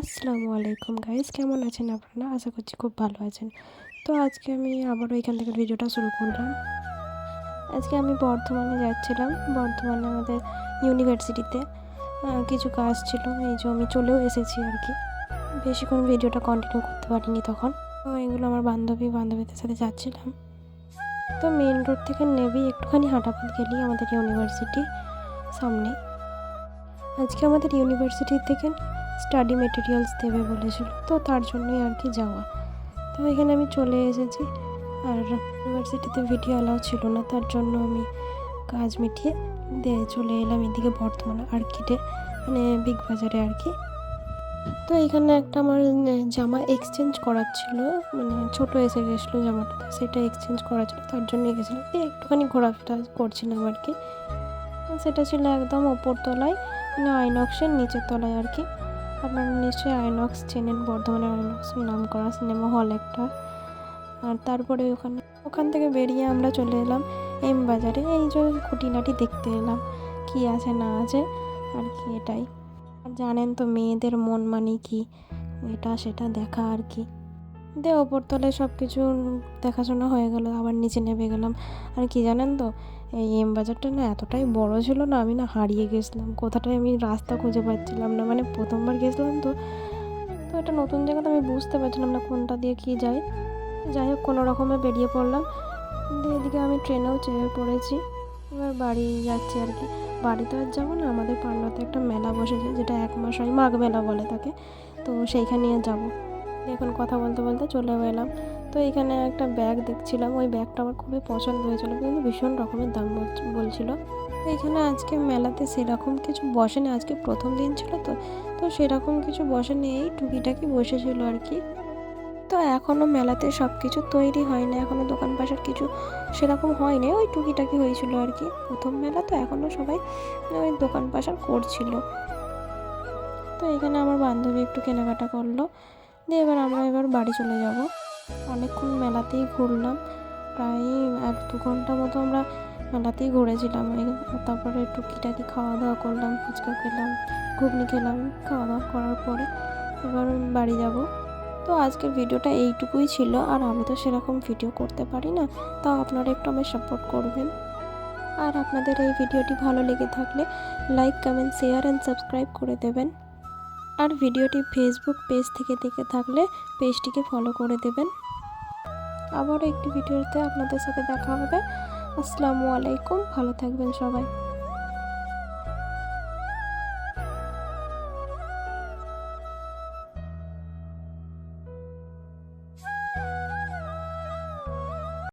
আসসালামু আলাইকুম গাইস, কেমন আছেন আপনারা? আশা করছি খুব ভালো আছেন। তো আজকে আমি আবারও এখান থেকে ভিডিওটা শুরু করলাম। আজকে আমি বর্ধমানে যাচ্ছিলাম। বর্ধমানে আমাদের ইউনিভার্সিটিতে কিছু কাজ ছিল, এই যে আমি চলেও এসেছি আর কি। বেশিক্ষণ ভিডিওটা কন্টিনিউ করতে পারিনি তখন। তো এগুলো আমার বান্ধবীদের সাথে যাচ্ছিলাম। তো মেন রোড থেকে নেবেই একটুখানি হাঁটাপথ গেলেই আমাদের ইউনিভার্সিটি সামনে। আজকে আমাদের ইউনিভার্সিটি থেকে স্টাডি মেটেরিয়ালস দেবে বলেছিল, তো তার জন্যই আর কি যাওয়া। তো এখানে আমি চলে এসেছি, আর ইউনিভার্সিটিতে ভিডিও অ্যালাউ ছিল না, তার জন্য আমি কাজ মিটিয়ে চলে এলাম এদিকে বর্ধমানে আর্কিটে, মানে বিগ বাজারে আর কি। তো এখানে একটা আমার জামা এক্সচেঞ্জ করার ছিল, মানে ছোটো এসে গেছিলো জামাটা, তো সেটা এক্সচেঞ্জ করা ছিল, তার জন্য গেছিলাম। একটুখানি ঘোরাফেরা করছিলাম আর কি। সেটা ছিল একদম ওপর তলায়, মানে আইনক্সের নিচের তলায় আর কি। আপনারা নিশ্চয়ই আইনক্স চেনেন, বর্ধমানে আইনক্সের নাম করা সিনেমা হল একটা। আর তারপরে ওখান থেকে বেরিয়ে আমরা চলে এলাম এম বাজারে। এই যে খুঁটিনাটি দেখতে এলাম কি আছে না আছে আর কি, এটাই। আর জানেন তো মেয়েদের মন মানে কি, এটা সেটা দেখা আর কি। ওপরতলায় সব কিছু দেখাশোনা হয়ে গেল, আবার নিচে নেমে গেলাম। আর কি জানেন তো, এই এম বাজারটা না এতটাই বড় ছিল না, আমি না হারিয়ে গেছিলাম কোথাটায়, আমি রাস্তা খুঁজে পাচ্ছিলাম না, মানে প্রথমবার গেছিলাম তো এটা নতুন জায়গাতে আমি বুঝতে পারছিলাম না কোনটা দিয়ে কী যায়। যাই হোক, কোনো রকমে বেরিয়ে পড়লাম। এদিকে আমি ট্রেনেও চেপে পড়েছি, এবার বাড়ি যাচ্ছি আর কি। বাড়িতে আর যাবো না, আমাদের পান্নাতে একটা মেলা বসেছে, যেটা 1 মাস হয়, মাঘ মেলা বলে তাকে, তো সেইখানে যাবো। এখন কথা বলতে বলতে চলে এলাম। তো এখানে একটা ব্যাগ দেখছিলাম, ওই ব্যাগটা আমার খুবই পছন্দ হয়েছিল, কিন্তু ভীষণ রকমের দাম বলছিল। তো এখানে আজকে মেলাতে সেরকম কিছু বসেনি, আজকে প্রথম দিন ছিল তো তো সেরকম কিছু বসেনি, এই টুকিটাকি বসেছিল আর কি। তো এখনও মেলাতে সব কিছু তৈরি হয়নি, এখনও দোকান পাশার কিছু সেরকম হয়নি, ওই টুকিটাকি হয়েছিল আর কি। প্রথম মেলা তো এখনও সবাই ওই দোকান পাশার করছিল। তো এখানে আমার বান্ধবী একটু কেনাকাটা করলো, এবার বাড়ি চলে যাব। অনেকক্ষণ মেলাতেই ঘুরলাম, প্রায় 1-2 ঘন্টা মতো আমরা মেলাতেই ঘুরেছিলাম। তারপরে টুকিটাকি খাওয়া দাওয়া করলাম, ফুচকা খেলাম, ঘুগনি খেলাম। খাওয়া দাওয়া করার পরে এবার বাড়ি যাব। তো আজকের ভিডিওটা এইটুকুই ছিল, আর আমি তো সেরকম ভিডিও করতে পারি না, তাও আপনারা একটু আমায় সাপোর্ট করবেন। আর আপনাদের এই ভিডিওটি ভালো লেগে থাকলে like, comment, share and subscribe করে দেবেন। আর ভিডিওটি ফেসবুক পেজ থেকে দেখে থাকলে পেজটিকে ফলো করে দেবেন। আবারও একটি ভিডিওতে আপনাদের সাথে দেখা হবে। আসসালামু আলাইকুম, ভালো থাকবেন সবাই।